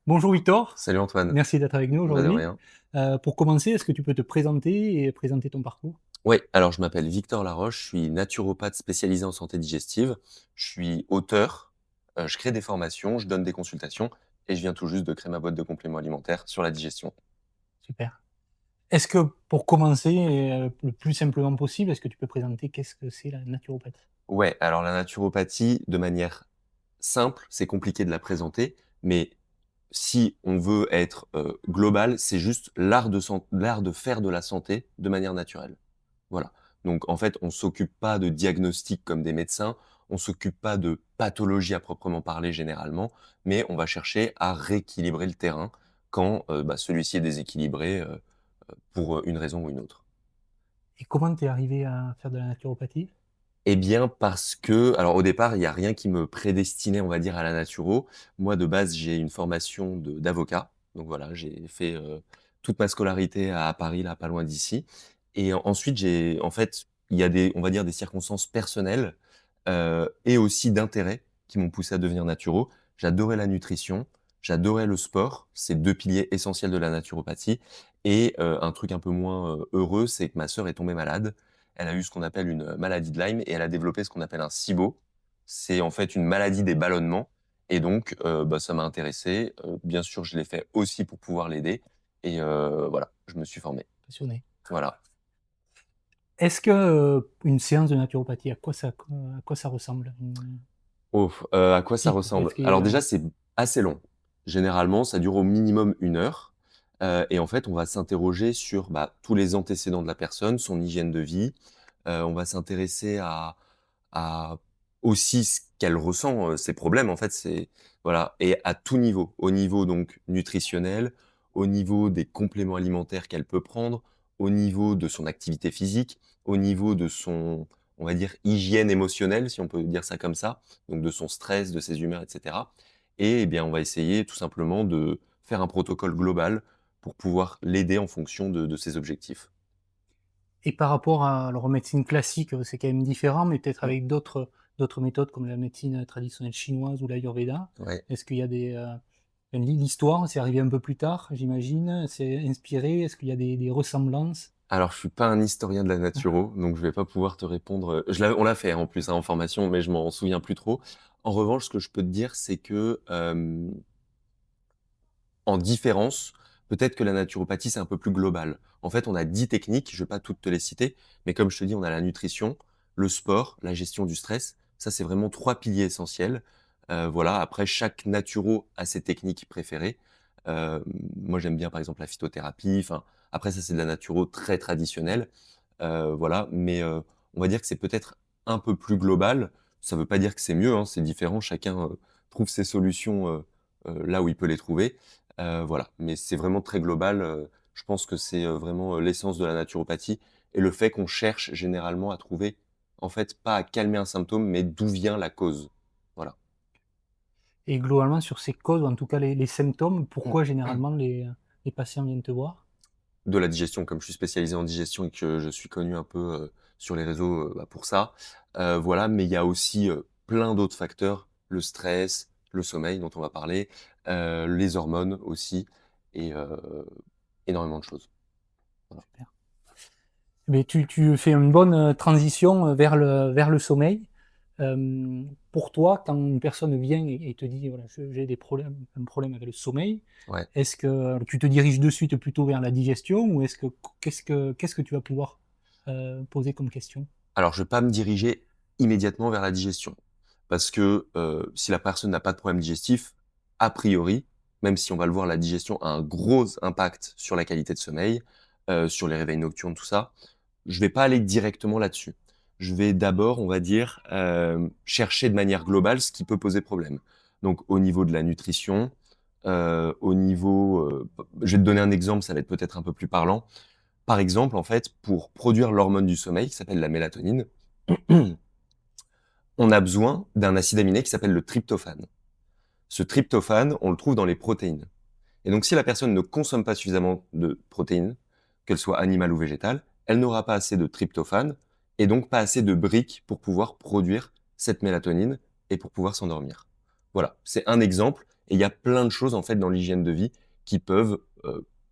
Bonjour Victor, Salut Antoine, merci d'être avec nous bah de aujourd'hui. rien. Pour commencer, est-ce que tu peux te présenter et présenter ton parcours? Ouais, alors je m'appelle Victor Laroche, je suis naturopathe spécialisé en santé digestive. Je suis auteur, je crée des formations, je donne des consultations et je viens tout juste de créer ma boîte de compléments alimentaires sur la digestion. Super. Est-ce que pour commencer, le plus simplement possible, est-ce que tu peux présenter qu'est-ce que c'est la naturopathie? Ouais, alors la naturopathie, de manière simple, c'est compliqué de la présenter, mais si on veut être, global, c'est juste l'art de faire de la santé de manière naturelle. Voilà. Donc en fait, on s'occupe pas de diagnostic comme des médecins, on s'occupe pas de pathologie à proprement parler généralement, mais on va chercher à rééquilibrer le terrain quand, celui-ci est déséquilibré, pour, une raison ou une autre. Et comment tu es arrivé à faire de la naturopathie? Eh bien, parce que alors au départ, il y a rien qui me prédestinait, on va dire, à la naturo. Moi, de base, j'ai une formation d'avocat. Donc voilà, j'ai fait, toute ma scolarité à Paris, là, pas loin d'ici. Et ensuite, j'ai en fait, il y a des on va dire, des circonstances personnelles, et aussi d'intérêt qui m'ont poussé à devenir naturo. J'adorais la nutrition, j'adorais le sport, c'est 2 piliers essentiels de la naturopathie et un truc un peu moins, heureux, c'est que ma sœur est tombée malade. Elle a eu ce qu'on appelle une maladie de Lyme et elle a développé ce qu'on appelle un SIBO. C'est en fait une maladie des ballonnements et donc ça m'a intéressé. Bien sûr, je l'ai fait aussi pour pouvoir l'aider et voilà, je me suis formé. Passionné. Voilà. Est-ce que, une séance de naturopathie, à quoi ça ressemble? Ouf, à quoi ça Type, ressemble? est-ce qu'il y Alors a déjà, c'est assez long. Généralement, ça dure au minimum 1 heure, et en fait, on va s'interroger sur, tous les antécédents de la personne, son hygiène de vie. On va s'intéresser à aussi ce qu'elle ressent, ses problèmes en fait, c'est voilà et à tout niveau. Au niveau donc nutritionnel, au niveau des compléments alimentaires qu'elle peut prendre, au niveau de son activité physique, au niveau de son, on va dire, hygiène émotionnelle, si on peut dire ça comme ça, donc de son stress, de ses humeurs et cetera et eh bien, on va essayer tout simplement de faire un protocole global pour pouvoir l'aider en fonction de ses objectifs. et par rapport à alors médecine classique, c'est quand même différent, mais peut-être Mmh. avec d'autres méthodes comme la médecine, traditionnelle chinoise ou l'ayurveda. Ouais. Est-ce qu'il y a l'histoire, c'est arrivé un peu plus tard, j'imagine? C'est inspiré? Est-ce qu'il y a des ressemblances? Alors, je suis pas un historien de la naturo, donc je vais pas pouvoir te répondre, on l'a fait, hein, en plus, hein, en formation, mais je m'en souviens plus trop. En revanche, ce que je peux te dire, c'est que, en différence, peut-être que la naturopathie, c'est un peu plus global. En fait, on a 10 techniques, je vais pas toutes te les citer, mais comme je te dis, on a la nutrition, le sport, la gestion du stress. Ça, c'est vraiment 3 piliers essentiels. Voilà, après chaque naturo a ses techniques préférées. Hem, Moi, j'aime bien, par exemple, la phytothérapie, enfin, après ça, c'est de la naturo très traditionnelle. Voilà, mais on va dire que c'est peut-être un peu plus global. Ça veut pas dire que c'est mieux, hein, c'est différent, chacun, trouve ses solutions, là où il peut les trouver. Voilà, mais c'est vraiment très global, je pense que c'est, vraiment, l'essence de la naturopathie et le fait qu'on cherche généralement à trouver, en fait, pas à calmer un symptôme, mais d'où vient la cause. Voilà. Et globalement sur ces causes ou en tout cas les symptômes, pourquoi généralement les patients viennent te voir? De la digestion, comme je suis spécialisé en digestion et que je suis connu un peu, sur les réseaux, pour ça. Voilà, mais il y a aussi, plein d'autres facteurs, le stress, le sommeil dont on va parler, les hormones aussi et énormément de choses. Voilà. Super. Mais tu fais une bonne, transition, vers le sommeil. Pour toi, quand une personne vient et te dit: «Voilà, j'ai un problème avec le sommeil», Ouais. est-ce que tu te diriges de suite plutôt vers la digestion ou est-ce que qu'est-ce que tu vas pouvoir, poser comme question? Alors je vais pas me diriger immédiatement vers la digestion parce que, si la personne n'a pas de problème digestif, a priori, même si on va le voir, la digestion a un gros impact sur la qualité de sommeil, sur les réveils nocturnes, tout ça. Je vais pas aller directement là-dessus. Je vais d'abord, on va dire, chercher de manière globale ce qui peut poser problème. Donc au niveau de la nutrition, au niveau, je vais te donner un exemple, ça va être peut-être un peu plus parlant. Par exemple, en fait, pour produire l'hormone du sommeil qui s'appelle la mélatonine, on a besoin d'un acide aminé qui s'appelle le tryptophane. Ce tryptophane, on le trouve dans les protéines. Et donc si la personne ne consomme pas suffisamment de protéines, qu'elles soient animales ou végétales, elle n'aura pas assez de tryptophane et donc pas assez de briques pour pouvoir produire cette mélatonine et pour pouvoir s'endormir. Voilà, c'est un exemple Et il y a plein de choses, en fait, dans l'hygiène de vie qui peuvent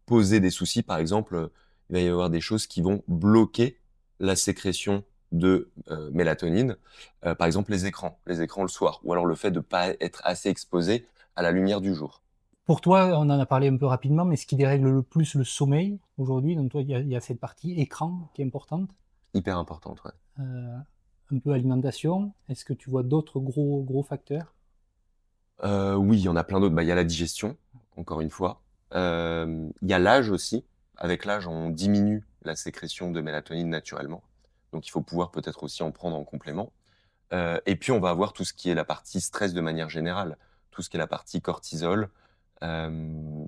poser des soucis. Par exemple, il va y avoir des choses qui vont bloquer la sécrétion de mélatonine. Par exemple, les écrans le soir, ou alors le fait de ne pas être assez exposé à la lumière du jour. Pour toi, on en a parlé un peu rapidement, mais ce qui dérègle le plus le sommeil aujourd'hui, donc toi, il y a cette partie écran qui est importante, Hyper importante, ouais. un peu alimentation. Est-ce que tu vois d'autres gros facteurs? Oui, il y en a plein d'autres. Bah, il y a la digestion, encore une fois. Il y a l'âge aussi. Avec l'âge, on diminue la sécrétion de mélatonine naturellement. Donc il faut pouvoir peut-être aussi en prendre en complément. Et puis on va avoir tout ce qui est la partie stress de manière générale, tout ce qui est la partie cortisol. Hem,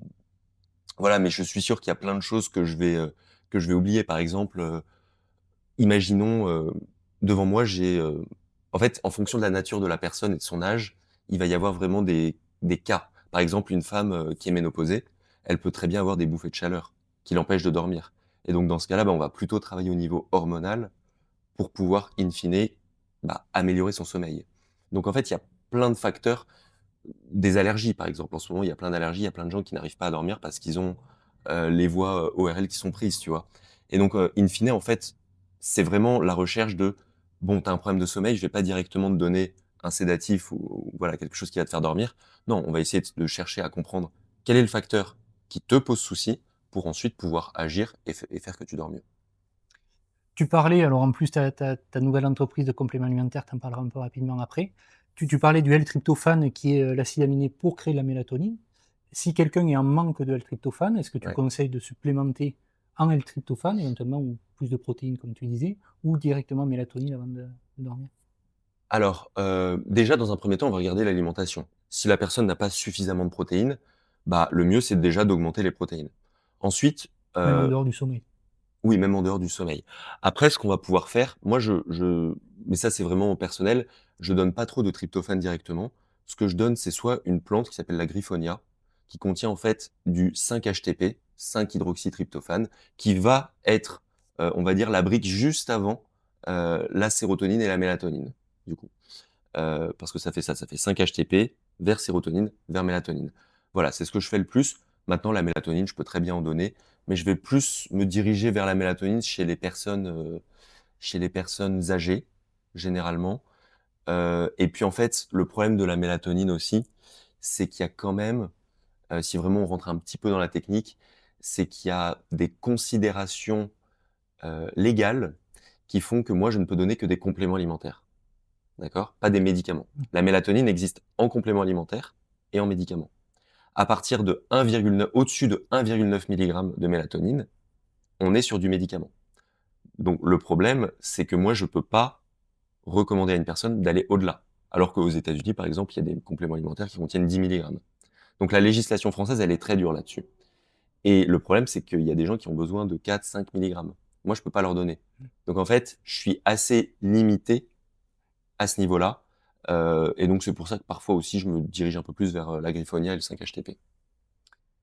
voilà, mais je suis sûr qu'il y a plein de choses que je vais oublier. Par exemple, imaginons, devant moi, en fait, en fonction de la nature de la personne et de son âge, il va y avoir vraiment des cas. Par exemple, une femme, qui est ménopausée, elle peut très bien avoir des bouffées de chaleur qui l'empêchent de dormir et donc dans ce cas-là, bah, on va plutôt travailler au niveau hormonal pour pouvoir in fine, bah, améliorer son sommeil. Donc en fait, il y a plein de facteurs. Des allergies, par exemple. En ce moment, il y a plein d'allergies, il y a plein de gens qui n'arrivent pas à dormir parce qu'ils ont, les voies, ORL qui sont prises, tu vois? Et donc, in fine, en fait, c'est vraiment la recherche de: «Bon, tu as un problème de sommeil, je vais pas directement te donner un sédatif ou voilà, quelque chose qui va te faire dormir». Non, on va essayer de chercher à comprendre quel est le facteur qui te pose souci pour ensuite pouvoir agir et faire que tu dors mieux. Tu parlais, alors en plus, ta nouvelle entreprise de compléments alimentaires, tu en parleras un peu rapidement après. Tu parlais du L-tryptophane qui est, l'acide aminé pour créer la mélatonine. Si quelqu'un est en manque de L-tryptophane, est-ce que tu Ouais. conseilles de supplémenter en L-tryptophane éventuellement ou plus de protéines comme tu disais, ou directement mélatonine avant de dormir? Alors, déjà, dans un premier temps, on va regarder l'alimentation. Si la personne n'a pas suffisamment de protéines, bah, le mieux, c'est déjà d'augmenter les protéines. Ensuite, Même en dehors du sommeil? oui, même en dehors du sommeil. Après, ce qu'on va pouvoir faire, moi, mais ça, c'est vraiment personnel, je donne pas trop de tryptophane directement. Ce que je donne, c'est soit une plante qui s'appelle la griffonia, qui contient en fait du 5-HTP, 5-hydroxytryptophane, qui va être, on va dire, la brique juste avant la sérotonine et la mélatonine, du coup. Parce que ça fait 5-HTP vers sérotonine, vers mélatonine. Voilà, c'est ce que je fais le plus. Maintenant, la mélatonine, je peux très bien en donner, mais je vais plus me diriger vers la mélatonine chez les personnes âgées, généralement. Et puis, en fait, le problème de la mélatonine aussi, c'est qu'il y a quand même, si vraiment on rentre un petit peu dans la technique, c'est qu'il y a des considérations, légales qui font que moi, je ne peux donner que des compléments alimentaires. D'accord? Pas des médicaments. La mélatonine existe en complément alimentaire et en médicament. À partir de 1,9 au-dessus de 1,9 milligrammes de mélatonine, on est sur du médicament. Donc le problème, c'est que moi, je peux pas recommander à une personne d'aller au-delà. Alors qu'aux États-Unis, par exemple, il y a des compléments alimentaires qui contiennent 10 milligrammes. Donc la législation française, elle est très dure là-dessus. Et le problème, c'est qu'il y a des gens qui ont besoin de 4-5 milligrammes. Moi, je peux pas leur donner. Donc en fait, je suis assez limité à ce niveau-là. Et donc c'est pour ça que parfois aussi je me dirige un peu plus vers, la Griffonia et le 5-HTP.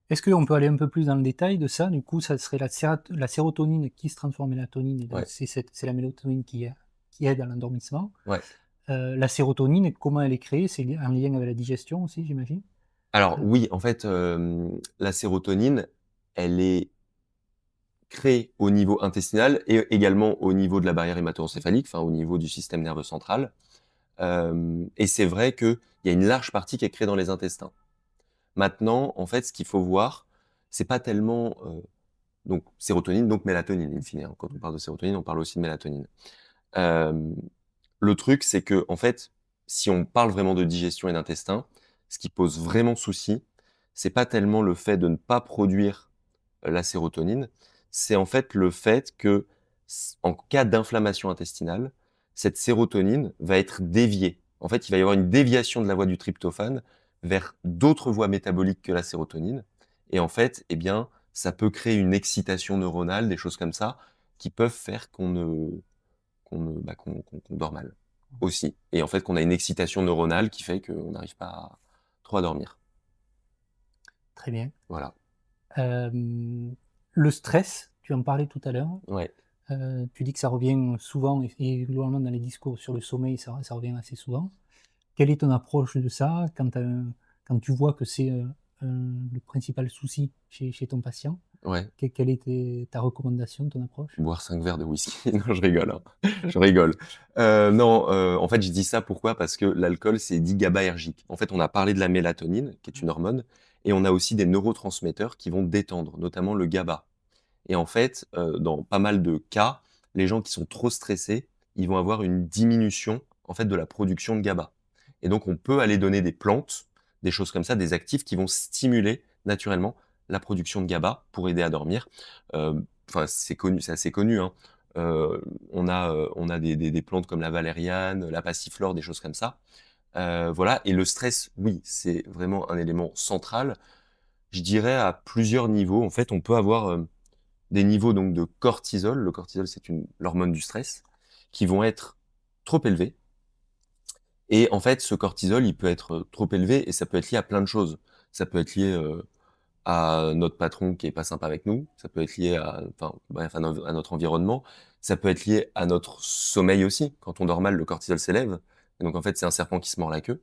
Est-ce qu'on peut aller un peu plus dans le détail de ça? Du coup, ça serait la sérotonine qui se transforme en mélatonine et donc Ouais, c'est la mélatonine qui aide à l'endormissement. ouais. La sérotonine, comment elle est créée? C'est en lien avec la digestion aussi, j'imagine? Alors Heu, oui, en fait, la sérotonine, elle est créée au niveau intestinal et également au niveau de la barrière hémato-encéphalique, enfin au niveau du système nerveux central. Et c'est vrai qu'il y a une large partie qui est créée dans les intestins. Maintenant, en fait, ce qu'il faut voir, c'est pas tellement, donc sérotonine, donc mélatonine in fine, hein. Quand on parle de sérotonine, on parle aussi de mélatonine. Hem, le truc, c'est que en fait, si on parle vraiment de digestion et d'intestin, ce qui pose vraiment souci, c'est pas tellement le fait de ne pas produire, la sérotonine, c'est en fait le fait que en cas d'inflammation intestinale, cette sérotonine va être déviée. En fait, il va y avoir une déviation de la voie du tryptophane vers d'autres voies métaboliques que la sérotonine et en fait, eh bien, ça peut créer une excitation neuronale, des choses comme ça, qui peuvent faire qu'on dort mal, aussi. Et en fait, qu'on a une excitation neuronale qui fait qu'on n'arrive pas trop à dormir. Très bien. Voilà. Hem, le stress, tu en parlais tout à l'heure. Ouais. Tu dis que ça revient souvent et globalement dans les discours sur le sommeil, ça revient assez souvent. Quelle est ton approche de ça quand tu vois que c'est, le principal souci chez ton patient, Ouais. quelle est ta recommandation, ton approche? Boire 5 verres de whisky. Non, je rigole, hein. Je rigole. Non, en fait, je dis ça pourquoi? Parce que l'alcool, c'est dit GABAergique. En fait, on a parlé de la mélatonine, qui est une hormone, et on a aussi des neurotransmetteurs qui vont détendre, notamment le GABA. Et en fait, dans pas mal de cas, les gens qui sont trop stressés, ils vont avoir une diminution, en fait, de la production de GABA. Et donc on peut aller donner des plantes, des choses comme ça, des actifs qui vont stimuler naturellement la production de GABA pour aider à dormir. Enfin, c'est connu, c'est assez connu, hein. On a des plantes comme la valériane, la passiflore, des choses comme ça. Voilà, et le stress, oui, c'est vraiment un élément central. Je dirais à plusieurs niveaux. En fait, on peut avoir, des niveaux donc de cortisol. Le cortisol, c'est l'hormone du stress, qui vont être trop élevés. Et en fait, ce cortisol, il peut être trop élevé et ça peut être lié à plein de choses. Ça peut être lié à notre patron qui est pas sympa avec nous. Ça peut être lié à, enfin, bref, à notre environnement. Ça peut être lié à notre sommeil aussi. Quand on dort mal, le cortisol s'élève. Et donc en fait, c'est un serpent qui se mord la queue.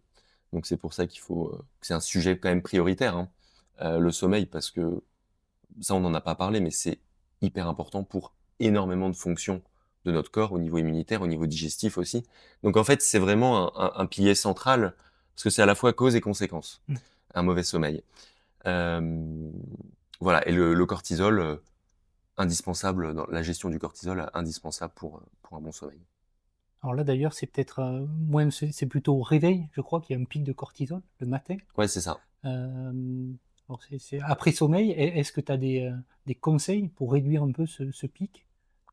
Donc c'est pour ça qu'il faut, que c'est un sujet quand même prioritaire, hein, le sommeil, parce que ça, on n'en a pas parlé, mais c'est hyper important pour énormément de fonctions de notre corps, au niveau immunitaire, au niveau digestif aussi. Donc en fait, c'est vraiment un pilier central, parce que c'est à la fois cause et conséquence, Mmh. un mauvais sommeil. Hem, voilà, et le cortisol, indispensable dans la gestion du cortisol, indispensable pour un bon sommeil. Alors là, d'ailleurs, c'est peut-être, moins c'est plutôt au réveil, je crois qu'il y a un pic de cortisol le matin. Ouais, c'est ça. Hem, alors c'est après sommeil, est-ce que tu as des conseils pour réduire un peu ce pic,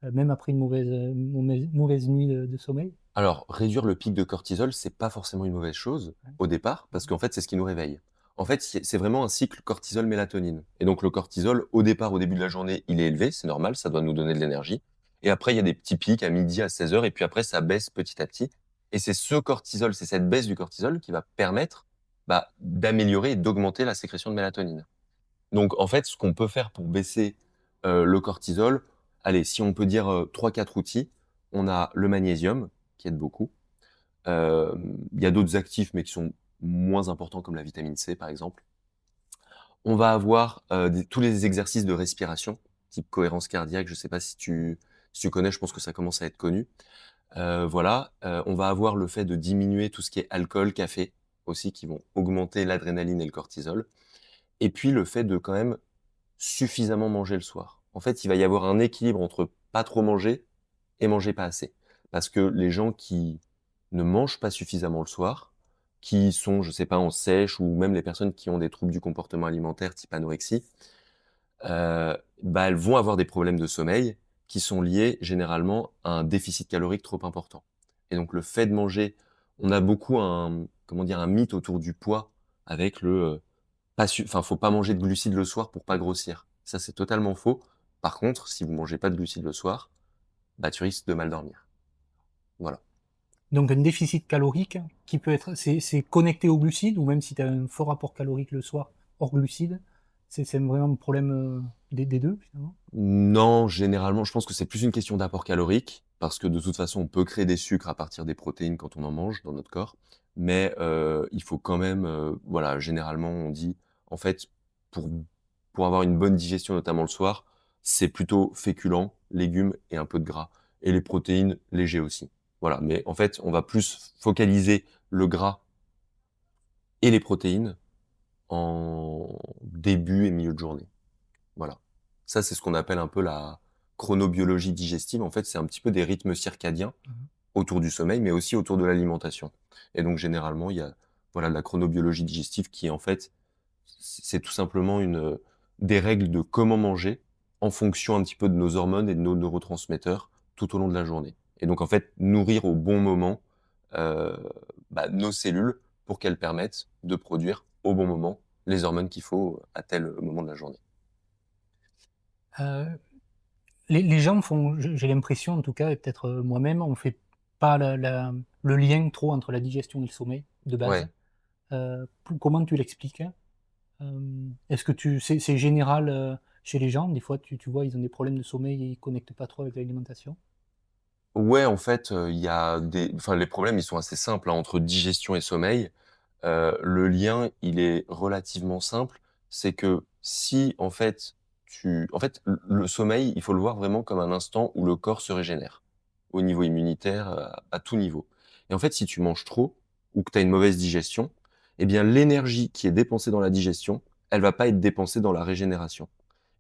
même après une mauvaise nuit de sommeil? Alors, réduire le pic de cortisol, c'est pas forcément une mauvaise chose Ouais. au départ, parce qu'en fait, c'est ce qui nous réveille. En fait, c'est vraiment un cycle cortisol-mélatonine. Et donc, le cortisol, au départ, au début de la journée, il est élevé, c'est normal, ça doit nous donner de l'énergie. Et après, il y a des petits pics à midi, à 16 heures, et puis après, ça baisse petit à petit. Et c'est ce cortisol, c'est cette baisse du cortisol qui va permettre d'améliorer et d'augmenter la sécrétion de mélatonine. Donc, en fait, ce qu'on peut faire pour baisser le cortisol, allez, si on peut dire 3-4 outils, on a le magnésium, qui aide beaucoup. Il y a d'autres actifs, mais qui sont moins importants, comme la vitamine C, par exemple. On va avoir tous les exercices de respiration, type cohérence cardiaque. Je ne sais pas si tu connais, je pense que ça commence à être connu. Voilà, on va avoir le fait de diminuer tout ce qui est alcool, café aussi, qui vont augmenter l'adrénaline et le cortisol. Et puis le fait de quand même suffisamment manger le soir. En fait, il va y avoir un équilibre entre pas trop manger et manger pas assez. Parce que les gens qui ne mangent pas suffisamment le soir, qui sont, je sais pas, en sèche, ou même les personnes qui ont des troubles du comportement alimentaire type anorexie, elles vont avoir des problèmes de sommeil qui sont liés généralement à un déficit calorique trop important. Et donc le fait de manger, on a beaucoup comment dire, un mythe autour du poids avec faut pas manger de glucides le soir pour pas grossir. Ça, c'est totalement faux. Par contre, si vous mangez pas de glucides le soir, tu risques de mal dormir. Voilà. Donc un déficit calorique qui peut être c'est connecté aux glucides ou même si tu as un fort apport calorique le soir hors glucides, c'est vraiment un problème, des 2 finalement? Non, généralement, je pense que c'est plus une question d'apport calorique, parce que de toute façon, on peut créer des sucres à partir des protéines quand on en mange dans notre corps. Mais, il faut quand même, voilà, généralement, on dit, en fait, pour pour avoir une bonne digestion, notamment le soir, c'est plutôt féculents, légumes et un peu de gras, et les protéines, léger aussi. Voilà, mais en fait, on va plus focaliser le gras et les protéines en début et milieu de journée. Voilà. Ça, c'est ce qu'on appelle un peu la chronobiologie digestive. En fait, c'est un petit peu des rythmes circadiens Mmh. autour du sommeil, mais aussi autour de l'alimentation. Et donc, généralement, il y a, voilà, la chronobiologie digestive qui est en fait, c'est tout simplement des règles de comment manger en fonction un petit peu de nos hormones et de nos neurotransmetteurs tout au long de la journée. Et donc, en fait, nourrir au bon moment euh, nos cellules pour qu'elles permettent de produire au bon moment les hormones qu'il faut à tel moment de la journée. Heu, les gens font j'ai l'impression en tout cas et peut-être, moi-même, on fait pas le lien trop entre la digestion et le sommeil de base. Ouais. Comment tu l'expliques? Est-ce que c'est général, chez les gens? Des fois tu vois, ils ont des problèmes de sommeil et ils connectent pas trop avec l'alimentation? Ouais, en fait, il y a les problèmes, ils sont assez simples, hein, entre digestion et sommeil. Le lien, il est relativement simple. C'est que si, en fait, le sommeil, il faut le voir vraiment comme un instant où le corps se régénère, au niveau immunitaire, à tout niveau. Et en fait, si tu manges trop ou que tu as une mauvaise digestion, eh bien, l'énergie qui est dépensée dans la digestion, elle va pas être dépensée dans la régénération.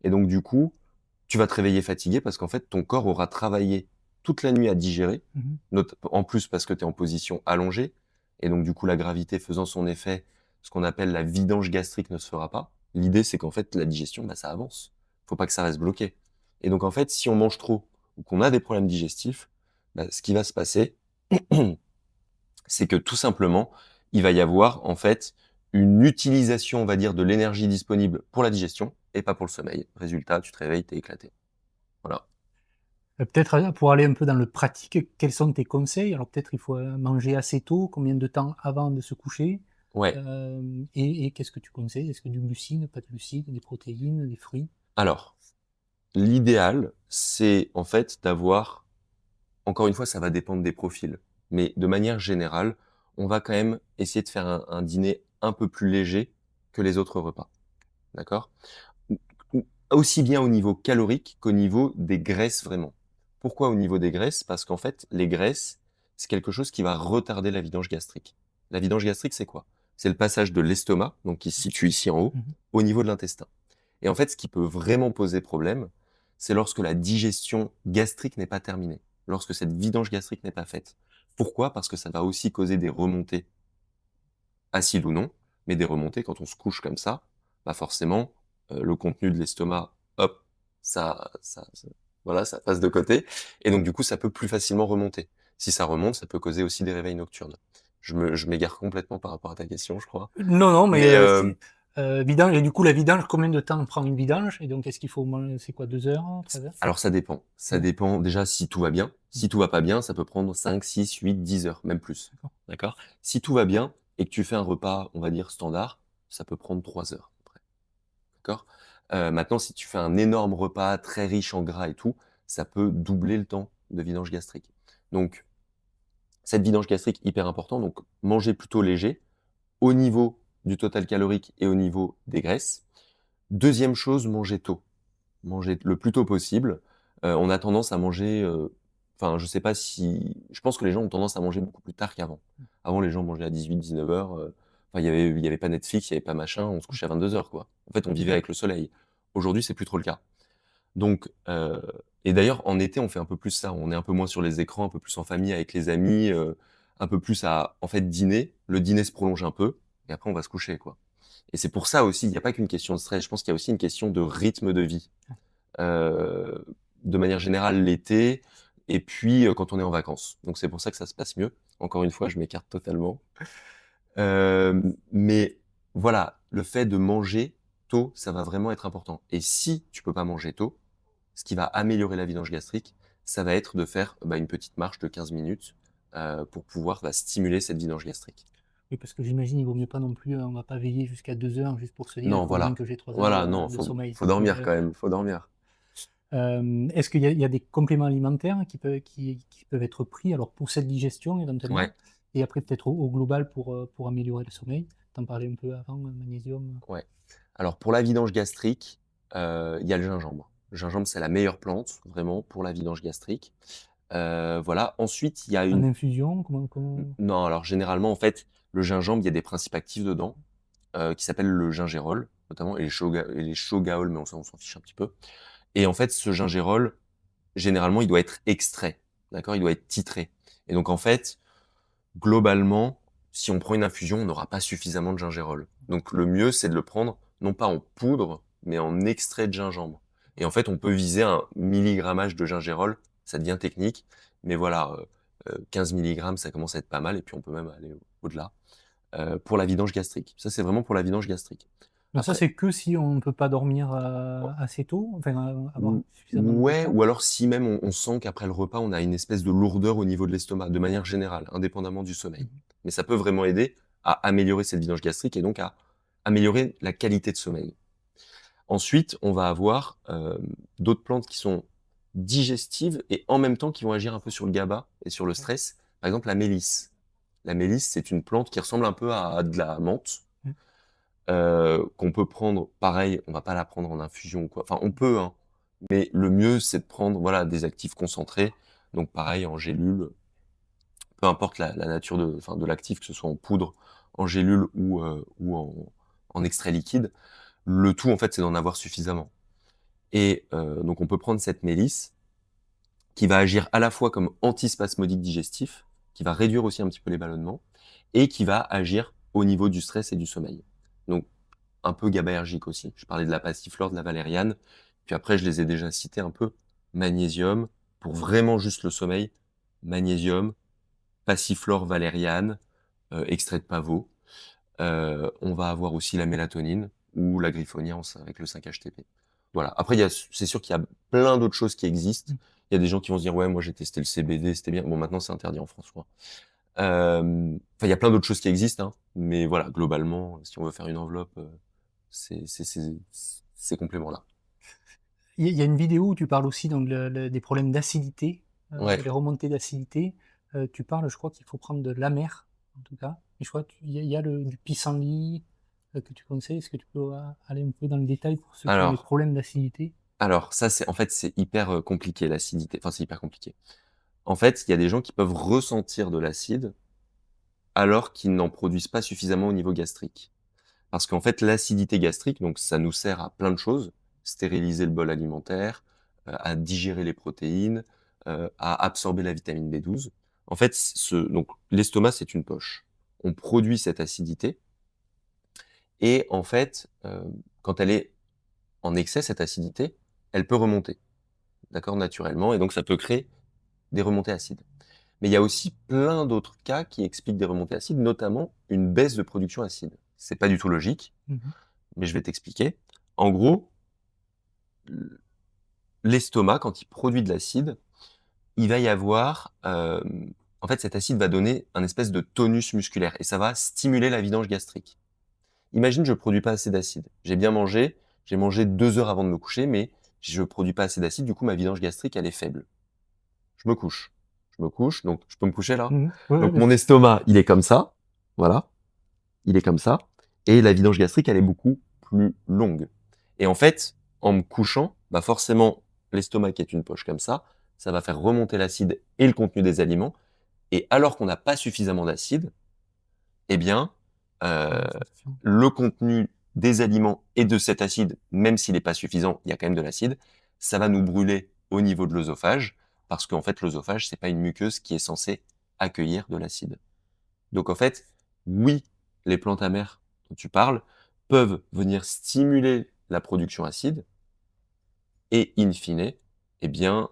Et donc, du coup, tu vas te réveiller fatigué parce qu'en fait, ton corps aura travaillé toute la nuit à digérer, Mmh. en plus parce que tu es en position allongée, et donc du coup, la gravité faisant son effet, ce qu'on appelle la vidange gastrique ne se fera pas. L'idée, c'est qu'en fait, la digestion, bah, ça avance. Faut pas que ça reste bloqué. Et donc, en fait, si on mange trop ou qu'on a des problèmes digestifs, bah, ce qui va se passer, c'est que tout simplement, il va y avoir en fait une utilisation, on va dire, de l'énergie disponible pour la digestion et pas pour le sommeil. Résultat, tu te réveilles, t'es éclaté. Voilà. Peut-être, pour aller un peu dans le pratique, quels sont tes conseils? Alors peut-être il faut, manger assez tôt, combien de temps avant de se coucher? Ouais. Et qu'est-ce que tu conseilles? Est-ce que du glucide, pas de glucides, des protéines, des fruits? Alors, l'idéal, c'est en fait d'avoir, encore une fois, ça va dépendre des profils, mais de manière générale, on va quand même essayer de faire un dîner un peu plus léger que les autres repas. D'accord? Aussi bien au niveau calorique qu'au niveau des graisses vraiment. Pourquoi au niveau des graisses? Parce qu'en fait, les graisses, c'est quelque chose qui va retarder la vidange gastrique. La vidange gastrique, c'est quoi? C'est le passage de l'estomac, donc qui se situe ici en haut, Mmh. au niveau de l'intestin. Et en fait, ce qui peut vraiment poser problème, c'est lorsque la digestion gastrique n'est pas terminée, lorsque cette vidange gastrique n'est pas faite. Pourquoi? Parce que ça va aussi causer des remontées, acides ou non, mais des remontées quand on se couche comme ça, bah forcément, le contenu de l'estomac, hop, voilà, ça passe de côté, et donc du coup, ça peut plus facilement remonter. Si ça remonte, ça peut causer aussi des réveils nocturnes. Je m'égare complètement par rapport à ta question, je crois. Non, non, mais, Mais, c'est, vidange et du coup la vidange, combien de temps prend une vidange? Et donc est-ce qu'il faut c'est quoi 2 heures, 3 heures? alors ça dépend. Ça Ouais. dépend déjà si tout va bien. Mmh. Si tout va pas bien, ça peut prendre 5, 6, 8, 10 heures, même plus. D'accord. D'accord? Si tout va bien et que tu fais un repas, on va dire standard, ça peut prendre 3 heures à peu près. D'accord? Maintenant, si tu fais un énorme repas très riche en gras et tout, ça peut doubler le temps de vidange gastrique. Donc, cette vidange gastrique, hyper important, donc manger plutôt léger, au niveau du total calorique et au niveau des graisses. Deuxième chose, manger tôt. Manger le plus tôt possible. On a tendance à manger, enfin, je sais pas si je pense que les gens ont tendance à manger beaucoup plus tard qu'avant. Avant, les gens mangeaient à 18-19 heures, enfin, il y avait pas Netflix, il y avait pas machin, on se couchait à 22 heures, quoi. En fait, on vivait avec le soleil. Aujourd'hui, c'est plus trop le cas. Donc, et d'ailleurs, en été, on fait un peu plus ça. On est un peu moins sur les écrans, un peu plus en famille avec les amis, un peu plus à, en fait, dîner. Le dîner se prolonge un peu et après, on va se coucher, quoi. Et c'est pour ça aussi, il y a pas qu'une question de stress, je pense qu'il y a aussi une question de rythme de vie. Heu, de manière générale l'été et puis, quand on est en vacances. Donc c'est pour ça que ça se passe mieux. Encore une fois, je m'écarte totalement. Mais voilà, le fait de manger tôt, ça va vraiment être important et si tu peux pas manger tôt, ce qui va améliorer la vidange gastrique, ça va être de faire, bah, une petite marche de 15 minutes, pour pouvoir, bah, stimuler cette vidange gastrique. Oui, parce que j'imagine, il vaut mieux pas non plus, on va pas veiller jusqu'à 2 heures juste pour se dire: «Il Non, faut bien voilà. que j'ai 3 heures Voilà, non, de faut sommeil». faut Ça dormir serait, quand même, faut dormir. est-ce qu'il y a des compléments alimentaires qui peuvent être pris, alors pour cette digestion Ouais, éventuellement et après peut-être au global pour améliorer le sommeil? Tu en parlais un peu avant, magnésium, ouais. Alors pour la vidange gastrique, il y a le gingembre. Le gingembre, c'est la meilleure plante, vraiment, pour la vidange gastrique. Voilà. Ensuite, il y a en une infusion, non, alors généralement, en fait, le gingembre, il y a des principes actifs dedans, qui s'appellent le gingérol, notamment, et les shogaol, mais on s'en fiche un petit peu. Et en fait, ce gingérol, généralement, il doit être extrait, d'accord? Il doit être titré. Et donc en fait, globalement, si on prend une infusion, on n'aura pas suffisamment de gingérol. Donc le mieux, c'est de le prendre, non pas en poudre, mais en extrait de gingembre. Et en fait, on peut viser un milligrammage de gingérol, ça devient technique, mais voilà, 15 milligrammes, ça commence à être pas mal, et puis on peut même aller au-delà, pour la vidange gastrique. Ça, c'est vraiment pour la vidange gastrique. donc ça, Après, c'est que si on ne peut pas dormir, assez tôt, enfin, avoir suffisamment de ouais, temps? ou alors si même on sent qu'après le repas, on a une espèce de lourdeur au niveau de l'estomac, de manière générale, indépendamment du sommeil. Mmh. Mais ça peut vraiment aider à améliorer cette vidange gastrique et donc à améliorer la qualité de sommeil. Ensuite, on va avoir, d'autres plantes qui sont digestives et en même temps qui vont agir un peu sur le GABA et sur le stress. Par exemple, la mélisse. La mélisse, c'est une plante qui ressemble un peu à de la menthe, Mmh. qu'on peut prendre pareil, on va pas la prendre en infusion ou quoi. Enfin, on peut, hein, mais le mieux, c'est de prendre, voilà, des actifs concentrés, donc pareil en gélule, peu importe la nature de l'actif, que ce soit en poudre, en gélule ou en extrait liquide. Le tout, en fait, c'est d'en avoir suffisamment. Et donc on peut prendre cette mélisse qui va agir à la fois comme antispasmodique digestif, qui va réduire aussi un petit peu les ballonnements, et qui va agir au niveau du stress et du sommeil. Donc un peu GABAergique aussi. Je parlais de la passiflore, de la valériane, puis après je les ai déjà cités un peu. Magnésium, pour vraiment juste le sommeil, magnésium, passiflore, valériane, extrait de pavot. On va avoir aussi la mélatonine ou la griffoniance avec le 5-HTP. Voilà. Après, c'est sûr qu'il y a plein d'autres choses qui existent. Mmh. Il y a des gens qui vont se dire, ouais, moi j'ai testé le CBD, c'était bien. Bon, maintenant c'est interdit en France, je crois. Enfin, il y a plein d'autres choses qui existent, hein. Mais voilà, globalement, si on veut faire une enveloppe, ces compléments-là. Il y a une vidéo où tu parles aussi donc des problèmes d'acidité, Ouais. les remontées d'acidité. Tu parles, je crois qu'il faut prendre de l'amer, en tout cas. Et je crois qu'il y a du pissenlit, que tu conseilles. Est-ce que tu peux aller un peu dans le détail pour ceux qui ont des Alors, problèmes d'acidité? alors ça, c'est en fait, c'est hyper compliqué, l'acidité. Enfin, c'est hyper compliqué. En fait, il y a des gens qui peuvent ressentir de l'acide alors qu'ils n'en produisent pas suffisamment au niveau gastrique. Parce qu'en fait, l'acidité gastrique, donc ça nous sert à plein de choses, stériliser le bol alimentaire, à digérer les protéines, à absorber la vitamine B12. En fait, donc l'estomac, c'est une poche. On produit cette acidité et en fait, quand elle est en excès, cette acidité, elle peut remonter, d'accord, naturellement, et donc ça peut créer des remontées acides. Mais il y a aussi plein d'autres cas qui expliquent des remontées acides, notamment une baisse de production acide. C'est pas du tout logique, Mmh. mais je vais t'expliquer. En gros, l'estomac, quand il produit de l'acide, il va y avoir, en fait, cet acide va donner un espèce de tonus musculaire et ça va stimuler la vidange gastrique. Imagine, je produis pas assez d'acide. J'ai bien mangé, j'ai mangé 2 heures avant de me coucher, mais je produis pas assez d'acide, du coup, ma vidange gastrique, elle est faible. Je me couche. Je me couche, donc je peux me coucher là? Mmh. Ouais, ouais, Donc bien mon sûr. estomac, il est comme ça, voilà, il est comme ça, et la vidange gastrique, elle est beaucoup plus longue. Et en fait, en me couchant, bah forcément, l'estomac qui est une poche comme ça va faire remonter l'acide et le contenu des aliments. Et alors qu'on n'a pas suffisamment d'acide, eh bien, heu, Absorption. le contenu des aliments et de cet acide, même s'il n'est pas suffisant, il y a quand même de l'acide, ça va nous brûler au niveau de l'œsophage, parce qu'en fait, l'œsophage, c'est pas une muqueuse qui est censée accueillir de l'acide. Donc en fait, oui, les plantes amères dont tu parles peuvent venir stimuler la production acide et in fine, eh bien,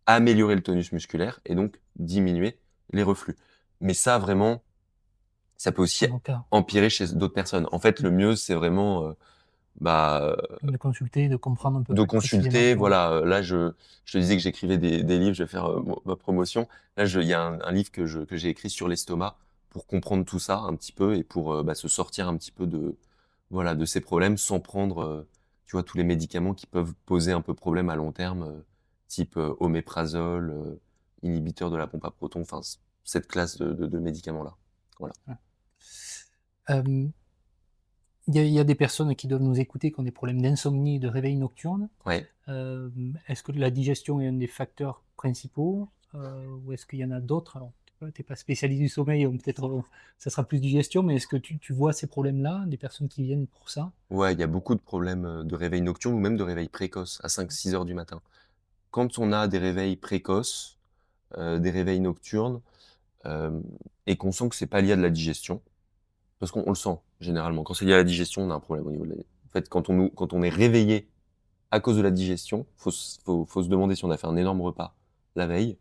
améliorer le tonus musculaire et donc diminuer les reflux. Mais ça vraiment, ça peut aussi Avocat. empirer chez d'autres personnes. En fait, Mmh. le mieux, c'est vraiment, bah, De consulter, de comprendre un peu de plus précisément consulter, pour voilà, là, je te disais que j'écrivais des livres, je vais faire, ma promotion. Là, il y a un livre que j'ai écrit sur l'estomac pour comprendre tout ça un petit peu et pour, bah, se sortir un petit peu de, voilà, de ces problèmes sans prendre, tu vois, tous les médicaments qui peuvent poser un peu problème à long terme, type, oméprazole, inhibiteur de la pompe à protons, enfin, cette classe de médicaments-là. Voilà. ouais. Hem, il y a des personnes qui doivent nous écouter qui ont des problèmes d'insomnie, de réveil nocturne. Ouais. Est-ce que la digestion est un des facteurs principaux, ou est-ce qu'il y en a d'autres? Alors, tu es pas spécialiste du sommeil, donc peut-être, ça sera plus digestion, mais est-ce que tu vois ces problèmes-là, des personnes qui viennent pour ça? Ouais, il y a beaucoup de problèmes, de réveil nocturne ou même de réveil précoce à 5-6 heures du matin. Quand on a des réveils précoces, des réveils nocturnes, hem et qu'on sent que c'est pas lié à de la digestion, parce qu'on le sent généralement. Quand c'est lié à la digestion, on a un problème au niveau de la, en fait, quand on est réveillé à cause de la digestion, faut se demander si on a fait un énorme repas la veille.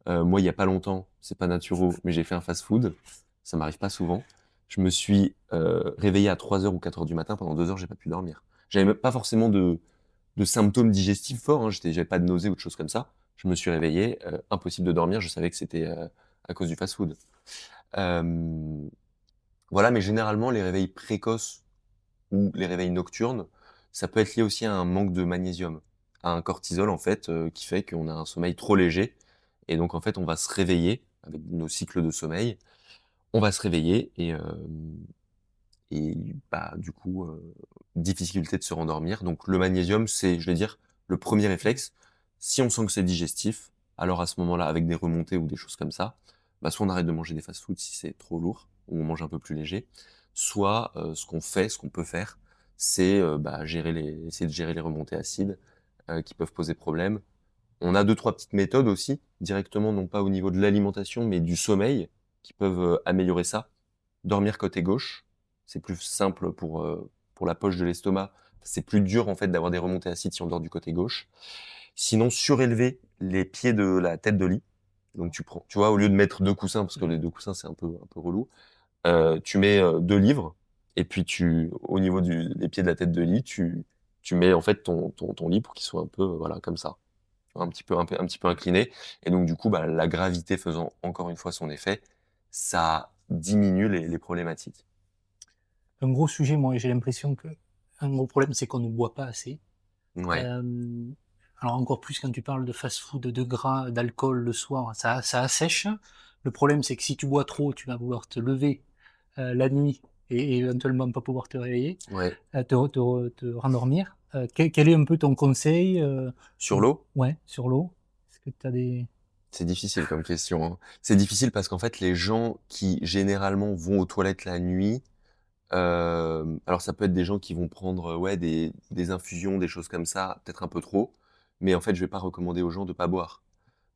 Moi, il y a pas longtemps, c'est pas naturo, mais j'ai fait un fast-food. Ça m'arrive pas souvent. Je me suis, réveillé à 3 heures ou 4 heures du matin. Pendant 2 heures, j'ai pas pu dormir. J'avais même pas forcément de symptômes digestifs forts, hein. J'avais pas de nausées ou de choses comme ça. Je me suis réveillé, impossible de dormir. Je savais que c'était, à cause du fast-food. Hem, voilà, mais généralement, les réveils précoces ou les réveils nocturnes, ça peut être lié aussi à un manque de magnésium, à un cortisol, en fait, qui fait qu'on a un sommeil trop léger et donc en fait, on va se réveiller, avec nos cycles de sommeil, on va se réveiller et bah, du coup, difficulté de se rendormir. Donc le magnésium, c'est, je vais dire, le premier réflexe. Si on sent que c'est digestif, alors à ce moment-là, avec des remontées ou des choses comme ça, bah, soit on arrête de manger des fast-foods si c'est trop lourd, ou on mange un peu plus léger, soit, ce qu'on peut faire, c'est, bah, essayer de gérer les remontées acides, qui peuvent poser problème. On a 2-3 petites méthodes aussi, directement, non pas au niveau de l'alimentation, mais du sommeil, qui peuvent, améliorer ça. Dormir côté gauche, c'est plus simple pour la poche de l'estomac. C'est plus dur, en fait, d'avoir des remontées acides si on dort du côté gauche. Sinon, surélever les pieds de la tête de lit. Donc tu vois, au lieu de mettre 2 coussins, parce que les 2 coussins, c'est un peu relou, tu mets, 2 livres et puis au niveau des pieds de la tête de lit, tu mets, en fait, ton lit pour qu'il soit un peu, voilà, comme ça, un petit peu incliné et donc du coup, bah, la gravité faisant encore une fois son effet, ça diminue les problématiques. Un gros sujet, moi, j'ai l'impression que un gros problème, c'est qu'on ne boit pas assez. Ouais, Hem, alors encore plus quand tu parles de fast-food, de gras, d'alcool le soir, ça assèche. Le problème, c'est que si tu bois trop, tu vas pouvoir te lever, la nuit et éventuellement pas pouvoir te réveiller, ouais. te rendormir. Quel est un peu ton conseil, Sur l'eau? ouais, sur l'eau? Est-ce que tu as des C'est difficile comme question, hein. C'est difficile parce qu'en fait, les gens qui généralement vont aux toilettes la nuit, alors ça peut être des gens qui vont prendre, ouais, des infusions, des choses comme ça, peut-être un peu trop, mais en fait, je vais pas recommander aux gens de pas boire.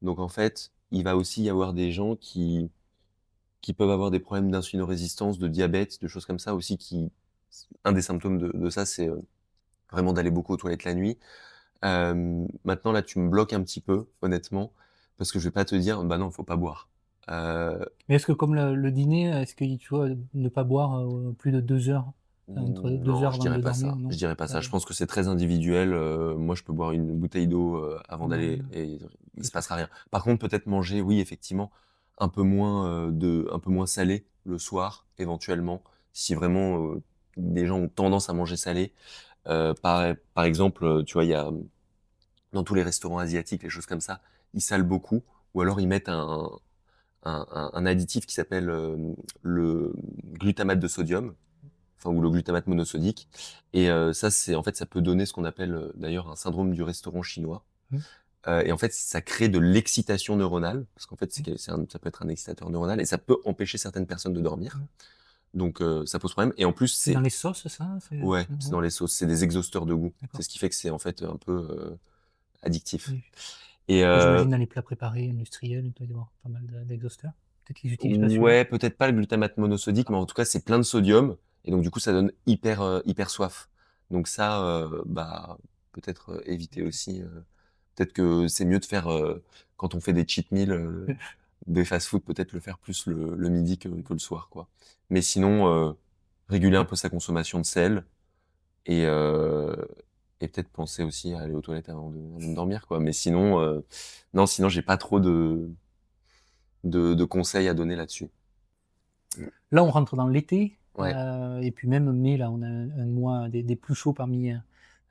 Donc en fait, il va aussi y avoir des gens qui peuvent avoir des problèmes d'insulinorésistance, de diabète, de choses comme ça aussi qui un des symptômes de ça, c'est, vraiment d'aller beaucoup aux toilettes la nuit. Maintenant là, tu me bloques un petit peu, honnêtement, parce que je vais pas te dire: «Bah non, faut pas boire». Heu, mais est-ce que comme le dîner, est-ce que tu vois, ne pas boire, plus de 2 heures, entre 2 non, heures je avant dirais de pas dormir, ça, non? je dirais pas Pas ça. Je pense que c'est très individuel, moi je peux boire une bouteille d'eau, avant pendant d'aller et il que se ça. passera rien. Par contre, peut-être manger, oui, effectivement, un peu moins salé le soir, éventuellement, si vraiment, des gens ont tendance à manger salé. Par exemple, tu vois, il y a, dans tous les restaurants asiatiques, les choses comme ça, ils salent beaucoup ou alors ils mettent un additif qui s'appelle, le glutamate de sodium, enfin ou le glutamate monosodique et ça c'est en fait, ça peut donner ce qu'on appelle, d'ailleurs un syndrome du restaurant chinois, Mmh, et en fait, ça crée de l'excitation neuronale parce qu'en fait, mmh, ça peut être un excitateur neuronal et ça peut empêcher certaines personnes de dormir. mmh. Donc ça pose problème et en plus C'est dans c'est les sauces ça? ouais, c'est Ouais, dans les sauces, c'est des exhausteurs de goût. C'est d'accord. ce qui fait que c'est en fait un peu, addictif Oui. et Et j'imagine dans les plats préparés industriels, il doit y avoir pas mal d'exhausteurs? Peut-être qu'ils utilisent pas celui-là? ouais, peut-être pas le glutamate monosodique, mais en tout cas, c'est plein de sodium et donc du coup, ça donne hyper soif. Donc ça, bah, peut-être, éviter aussi, peut-être que c'est mieux de faire, quand on fait des cheat meals, des fast-food, peut-être le faire plus le midi que le soir, quoi. Mais sinon, réguler un peu sa consommation de sel et heu et peut-être penser aussi à aller aux toilettes avant de dormir, quoi. Mais sinon, non, sinon j'ai pas trop de conseils à donner là-dessus. Mmh. Là, on rentre dans l'été, Ouais, et puis même mai, là, on a un mois des plus chauds parmi,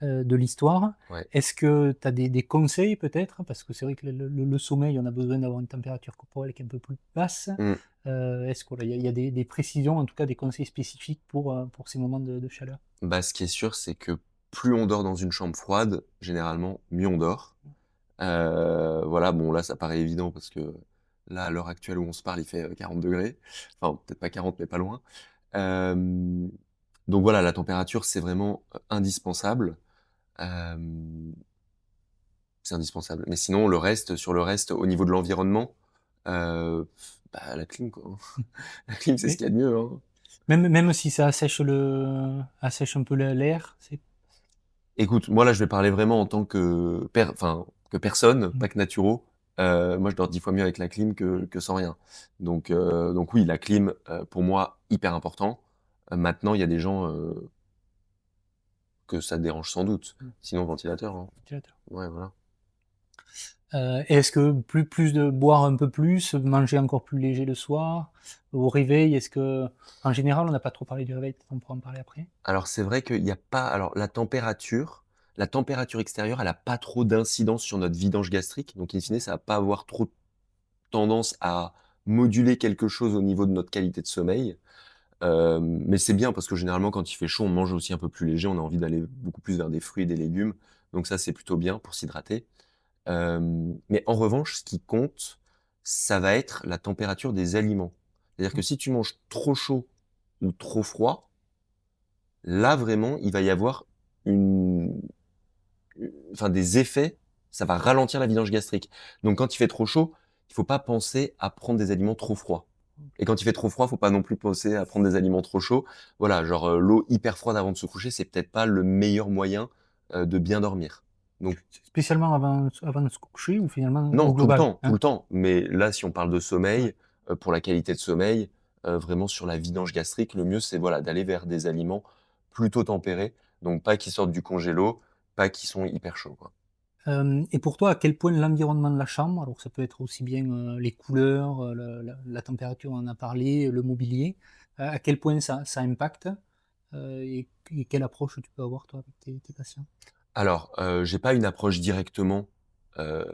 de l'histoire. ouais. Est-ce que tu as des conseils peut-être? Parce que c'est vrai que le sommeil, on a besoin d'avoir une température corporelle qui est un peu plus basse. Mmh. Est-ce qu'il y a des précisions, en tout cas des conseils spécifiques pour ces moments de chaleur? Bah, ce qui est sûr, c'est que plus on dort dans une chambre froide, généralement, mieux on dort. Voilà, bon là, ça paraît évident parce que là, à l'heure actuelle où on se parle, il fait, 40°. Enfin, peut-être pas 40, mais pas loin. Hem, donc voilà, la température, c'est vraiment, indispensable. Hem, c'est indispensable. Mais sinon, sur le reste, au niveau de l'environnement, bah, la clim, quoi, hein. La clim, c'est ce Mais qu'il y a de mieux, hein. même si ça assèche un peu l'air, c'est Écoute, moi là, je vais parler vraiment en tant que que personne, mmh. pas que naturo. Moi, je dors 10 fois mieux avec la clim que sans rien. Donc oui, la clim, pour moi, hyper important. Maintenant, il y a des gens, que ça dérange sans doute. Mmh. Sinon, ventilateur, hein. Ventilateur. Ouais, voilà. Est-ce que plus de boire un peu plus, manger encore plus léger le soir? Au réveil, est-ce que en général, on n'a pas trop parlé du réveil, peut-être on pourra en parler après? Alors c'est vrai qu'il y a pas alors la température extérieure, elle a pas trop d'incidence sur notre vidange gastrique. Donc in fine, ça va pas avoir trop tendance à moduler quelque chose au niveau de notre qualité de sommeil. Mais c'est bien parce que généralement quand il fait chaud, on mange aussi un peu plus léger, on a envie d'aller beaucoup plus vers des fruits et des légumes. Donc ça, c'est plutôt bien pour s'hydrater. Mais en revanche, ce qui compte, ça va être la température des aliments. C'est-à-dire que si tu manges trop chaud ou trop froid, là vraiment, il va y avoir une enfin des effets, ça va ralentir la vidange gastrique. Donc quand il fait trop chaud, il faut pas penser à prendre des aliments trop froids. Et quand il fait trop froid, faut pas non plus penser à prendre des aliments trop chauds. Voilà, genre, l'eau hyper froide avant de se coucher, c'est peut-être pas le meilleur moyen, de bien dormir. Donc Spécialement avant de se coucher ou finalement au non, global, tout hein? le temps. Mais là, si on parle de Ouais. sommeil, pour la qualité de sommeil, vraiment sur la vidange gastrique, le mieux, c'est voilà, d'aller vers des aliments plutôt tempérés. Donc pas qui sortent du congélo, pas qui sont hyper chauds, quoi. Et pour toi, à quel point l'environnement de la chambre, alors ça peut être aussi bien, les couleurs, le la température, on en a parlé, le mobilier, à quel point ça impacte, et quelle approche tu peux avoir toi avec tes patients? Alors, j'ai pas une approche directement, heu,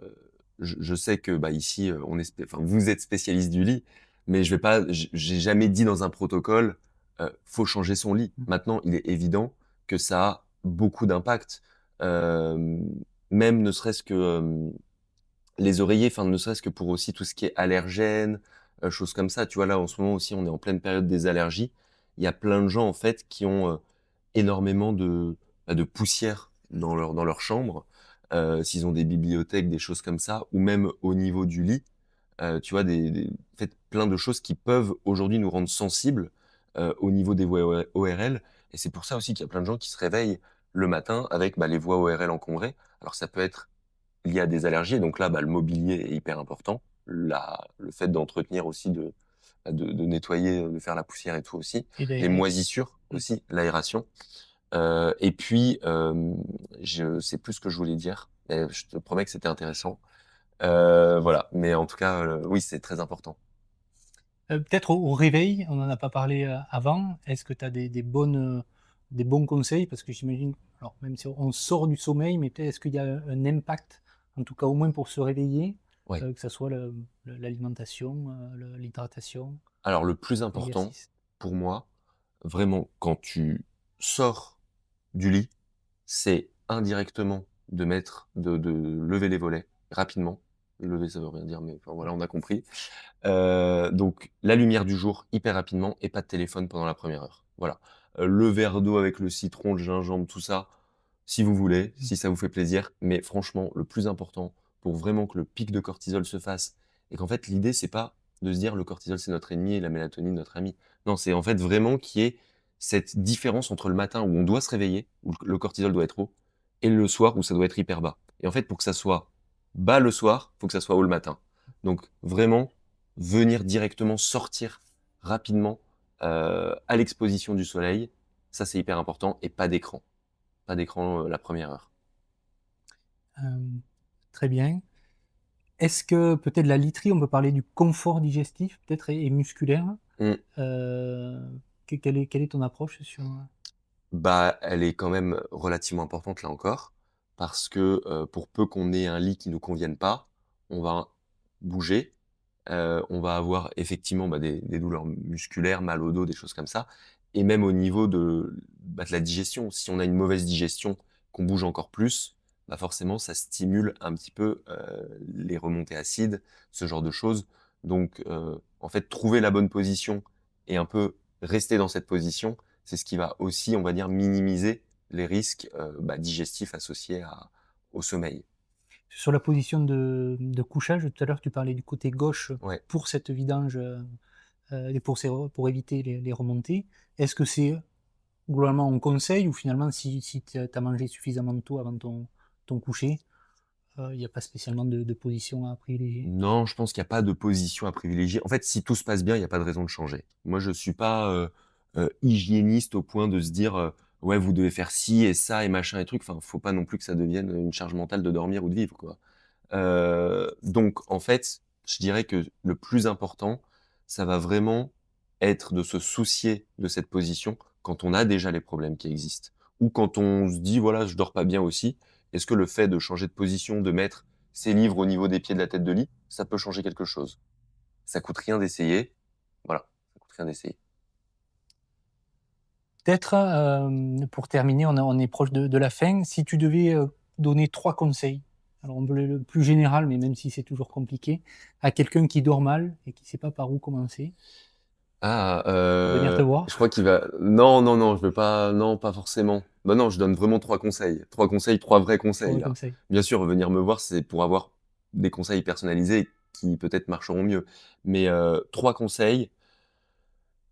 je sais que, bah, ici, on est enfin, vous êtes spécialiste du lit, mais je vais pas j'ai jamais dit dans un protocole, «Faut changer son lit». Mmh. Maintenant, il est évident que ça a beaucoup d'impact, hem, même ne serait-ce que, les oreillers, enfin, ne serait-ce que pour aussi tout ce qui est allergènes, choses comme ça. Tu vois, là, en ce moment aussi, on est en pleine période des allergies. Il y a plein de gens, en fait, qui ont, énormément de poussière dans leur chambre, s'ils ont des bibliothèques, des choses comme ça, ou même au niveau du lit. Tu vois, des en fait, plein de choses qui peuvent aujourd'hui nous rendre sensibles, au niveau des voies ORL et c'est pour ça aussi qu'il y a plein de gens qui se réveillent le matin avec, bah, les voies ORL encombrées. Alors ça peut être lié à des allergies, donc là, bah, le mobilier est hyper important. Le fait d'entretenir aussi de nettoyer, de faire la poussière et tout aussi. Et Les d'aérer. moisissures Mmh. aussi, l'aération. Et puis, je sais plus ce que je voulais dire, mais je te promets que c'était intéressant. Voilà, mais en tout cas, oui, c'est très important. Peut-être au réveil, on n'en a pas parlé, avant. Est-ce que tu as des bons conseils? Parce que j'imagine, alors même si on sort du sommeil, mais peut-être est-ce qu'il y a un impact, en tout cas au moins pour se réveiller, Ouais. que ça soit l'alimentation, l'hydratation, Alors le plus important l'exercice? pour moi, vraiment, quand tu sors du lit, c'est indirectement de lever les volets rapidement. Lever, ça veut rien dire, mais enfin voilà, on a compris. Donc la lumière du jour hyper rapidement et pas de téléphone pendant la première heure. Voilà. Le verre d'eau avec le citron, le gingembre, tout ça, si vous voulez, Mmh. si ça vous fait plaisir. Mais franchement, le plus important pour vraiment que le pic de cortisol se fasse et qu'en fait l'idée c'est pas de se dire le cortisol c'est notre ennemi et la mélatonine notre ami. Non, c'est en fait vraiment qu'il y ait cette différence entre le matin où on doit se réveiller, où le cortisol doit être haut, et le soir où ça doit être hyper bas. Et en fait, pour que ça soit bas le soir, faut que ça soit haut le matin. Donc vraiment, venir directement sortir rapidement, à l'exposition du soleil, ça c'est hyper important et pas d'écran. Pas d'écran, la première heure. Hem, Très bien. Est-ce que peut-être la literie, on peut parler du confort digestif peut-être et musculaire? Mmh. Heu, quelle est ton approche sur, Bah, elle est quand même relativement importante là encore, parce que, pour peu qu'on ait un lit qui nous convienne pas, on va bouger, on va avoir effectivement, bah, des douleurs musculaires, mal au dos, des choses comme ça et même au niveau de la digestion. Si on a une mauvaise digestion, qu'on bouge encore plus, bah, forcément ça stimule un petit peu, les remontées acides, ce genre de choses. Donc, en fait, trouver la bonne position et un peu rester dans cette position, c'est ce qui va aussi, on va dire, minimiser les risques, bah, digestifs associés au sommeil. sur la position de couchage? Tout à l'heure, tu parlais du côté gauche Ouais. pour cette vidange, et pour éviter les remontées. Est-ce que c'est globalement un conseil ou finalement si tu as mangé suffisamment tôt avant ton coucher, il y a pas spécialement de position à privilégier? Non, je pense qu'il y a pas de position à privilégier. En fait, si tout se passe bien, il y a pas de raison de changer. Moi, je suis pas, hygiéniste au point de se dire, «Ouais, vous devez faire ci et ça et machin et truc». Enfin, faut pas non plus que ça devienne, une charge mentale de dormir ou de vivre, quoi. Donc en fait, je dirais que le plus important, ça va vraiment être de se soucier de cette position quand on a déjà les problèmes qui existent. Ou quand on se dit: «Voilà, je dors pas bien aussi». Est-ce que le fait de changer de position, de mettre ses livres au niveau des pieds de la tête de lit, ça peut changer quelque chose? Ça coûte rien d'essayer. Voilà, ça coûte rien d'essayer. Peut-être, pour terminer, on est proche de la fin. Si tu devais, donner 3 conseils, alors on veut le plus général, mais même si c'est toujours compliqué, à quelqu'un qui dort mal et qui sait pas par où commencer, Ah, pour venir te je voir? crois qu'il va non, non, non, je veux pas non, pas forcément. Bah, non, je donne vraiment 3 conseils. 3 conseils, 3 vrais 3 conseils, là. conseils. Bien sûr, venir me voir, c'est pour avoir des conseils personnalisés qui peut-être marcheront mieux. Mais 3 conseils,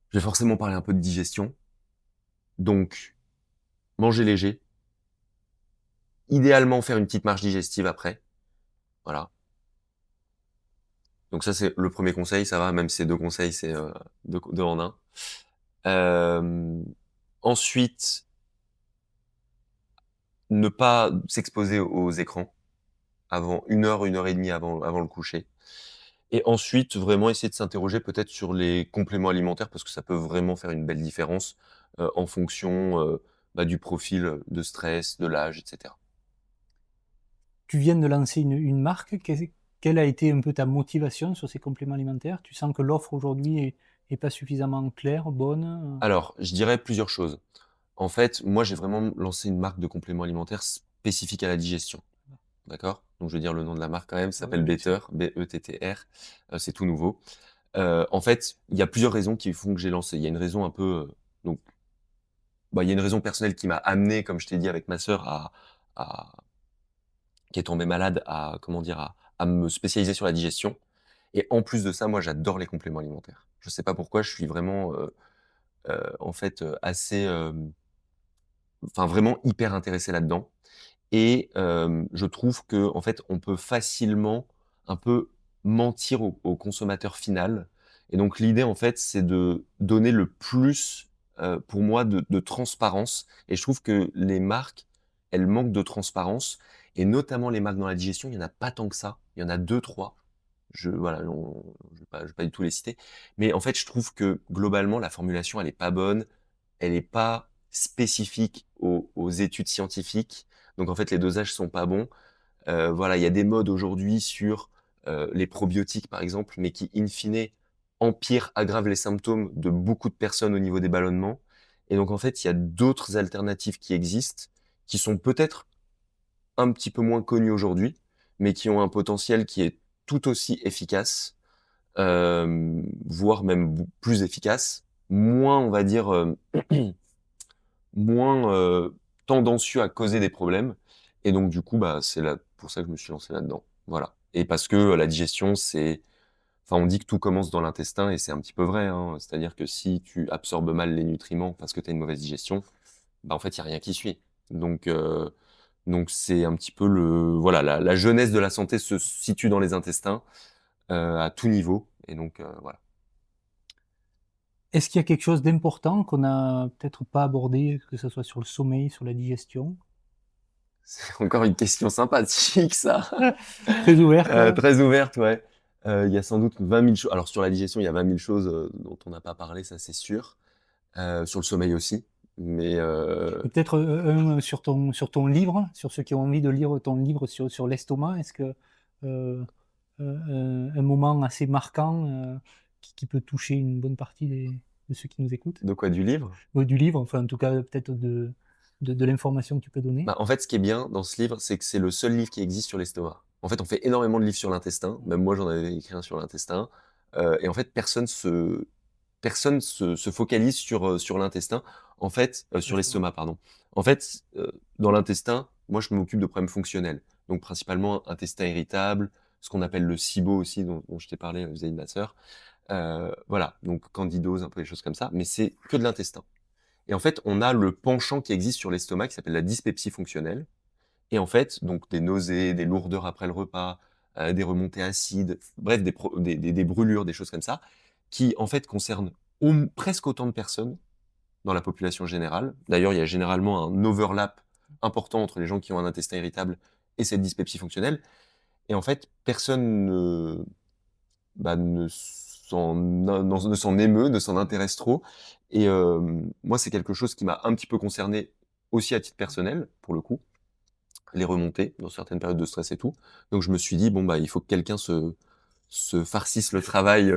je vais forcément parler un peu de digestion. Donc, manger léger, idéalement faire une petite marche digestive après, voilà. Donc ça, c'est le premier conseil, ça va, même si c'est 2 conseils, c'est, 2 en un. Hem, Ensuite, ne pas s'exposer aux écrans avant 1 heure et demie avant le coucher. Et ensuite, vraiment essayer de s'interroger peut-être sur les compléments alimentaires parce que ça peut vraiment faire une belle différence, en fonction, bah, du profil, de stress, de l'âge et cetera. Tu viens de lancer une marque. Quelle a été un peu ta motivation sur ces compléments alimentaires? Tu sens que l'offre aujourd'hui est pas suffisamment claire, bonne? Alors, je dirais plusieurs choses. En fait, moi, j'ai vraiment lancé une marque de compléments alimentaires spécifique à la digestion. D'accord? Donc je vais dire le nom de la marque quand même, ça Ah oui, s'appelle bien sûr. Better, Better, c'est tout nouveau. En fait, il y a plusieurs raisons qui font que j'ai lancé. Il y a une raison un peu, donc bah, il y a une raison personnelle qui m'a amené, comme je t'ai dit avec ma sœur, à qui est tombée malade, à comment dire? À me spécialiser sur la digestion et en plus de ça, moi j'adore les compléments alimentaires. Je sais pas pourquoi, je suis vraiment, en fait, assez, enfin vraiment hyper intéressé là-dedans. Et je trouve que en fait, on peut facilement un peu mentir au consommateur final et donc l'idée, en fait, c'est de donner le plus, pour moi de transparence et je trouve que les marques, elles manquent de transparence et notamment les marques dans la digestion, il y en a pas tant que ça. Il y en a deux trois. Voilà, je vais pas du tout les citer, mais en fait, je trouve que globalement, la formulation, elle est pas bonne, elle est pas spécifique aux études scientifiques. Donc en fait, les dosages sont pas bons. Voilà, il y a des modes aujourd'hui sur, les probiotiques, par exemple, mais qui, in fine, empirent, aggravent les symptômes de beaucoup de personnes au niveau des ballonnements. Et donc en fait, il y a d'autres alternatives qui existent, qui sont peut-être un petit peu moins connues aujourd'hui, mais qui ont un potentiel qui est tout aussi efficace, voire même plus efficace. Moins, on va dire, moins, tendancieux à causer des problèmes et donc du coup, bah, c'est là pour ça que je me suis lancé là-dedans. Voilà et parce que, la digestion, c'est enfin, on dit que tout commence dans l'intestin et c'est un petit peu vrai, hein. C'est-à-dire que si tu absorbes mal les nutriments parce que tu as une mauvaise digestion, bah, en fait, il y a rien qui suit. Donc c'est un petit peu le voilà, la genèse de la santé se situe dans les intestins, à tout niveau et donc voilà. Est-ce qu'il y a quelque chose d'important qu'on n'a peut-être pas abordé, que ce soit sur le sommeil, sur la digestion? C'est encore une question sympathique ça. Très ouverte, Très ouverte, ouais. Il y a sans doute 20 000 choses alors sur la digestion, il y a 20 000 choses, dont on n'a pas parlé, ça c'est sûr. Sur le sommeil aussi, mais et peut-être, un sur ton livre, sur ceux qui ont envie de lire ton livre sur l'estomac. Est-ce que, heu, un moment assez marquant, qui peut toucher une bonne partie de ceux qui nous écoutent? de quoi? Du livre? Du livre, enfin en tout cas peut-être de l'information que tu peux donner? Bah, en fait, ce qui est bien dans ce livre, c'est que c'est le seul livre qui existe sur l'estomac. En fait, on fait énormément de livres sur l'intestin, même moi j'en avais écrit un sur l'intestin, et en fait personne se focalise sur l'intestin. En fait, sur L'estomac. l'estomac, pardon. En fait, dans l'intestin, moi, je m'occupe de problèmes fonctionnels. Donc principalement intestin irritable, ce qu'on appelle le SIBO aussi, dont je t'ai parlé, vis-à-vis de ma sœur. Voilà, donc candidose, un peu des choses comme ça, mais c'est que de l'intestin. Et en fait, on a le penchant qui existe sur l'estomac qui s'appelle la dyspepsie fonctionnelle. Et en fait, donc des nausées, des lourdeurs après le repas, des remontées acides, bref, des brûlures, des choses comme ça, qui en fait concernent presque autant de personnes dans la population générale. D'ailleurs, il y a généralement un overlap important entre les gens qui ont un intestin irritable et cette dyspepsie fonctionnelle. Et en fait, personne ne s'en émeut, ne s'en intéresse trop. Et moi, c'est quelque chose qui m'a un petit peu concerné aussi à titre personnel, pour le coup, les remontées dans certaines périodes de stress et tout. Donc je me suis dit: «Bon, bah, il faut que quelqu'un se farcissent le travail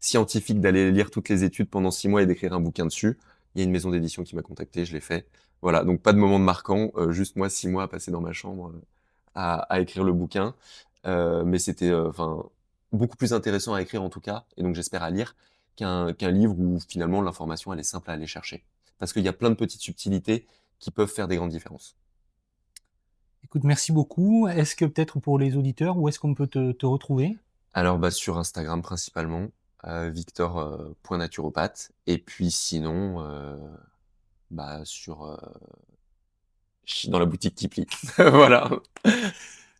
scientifique d'aller lire toutes les études pendant 6 mois et d'écrire un bouquin dessus. Il y a une maison d'édition qui m'a contacté, je l'ai fait. Voilà, donc pas de moment de marquant, juste moi 6 mois à passer dans ma chambre à écrire le bouquin. Mais c'était enfin beaucoup plus intéressant à écrire en tout cas, et donc j'espère à lire, qu'un livre où finalement l'information elle est simple à aller chercher. Parce qu'il y a plein de petites subtilités qui peuvent faire des grandes différences. Écoute, merci beaucoup. Est-ce que peut-être pour les auditeurs, où est-ce qu'on peut te retrouver? Alors bah, sur Instagram principalement, Victor, point naturopathe, et puis sinon, bah, sur, dans la boutique Tipli. Voilà.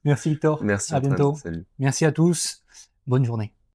Merci Victor, Merci à Antoine, bientôt. salut. Merci à tous, bonne journée.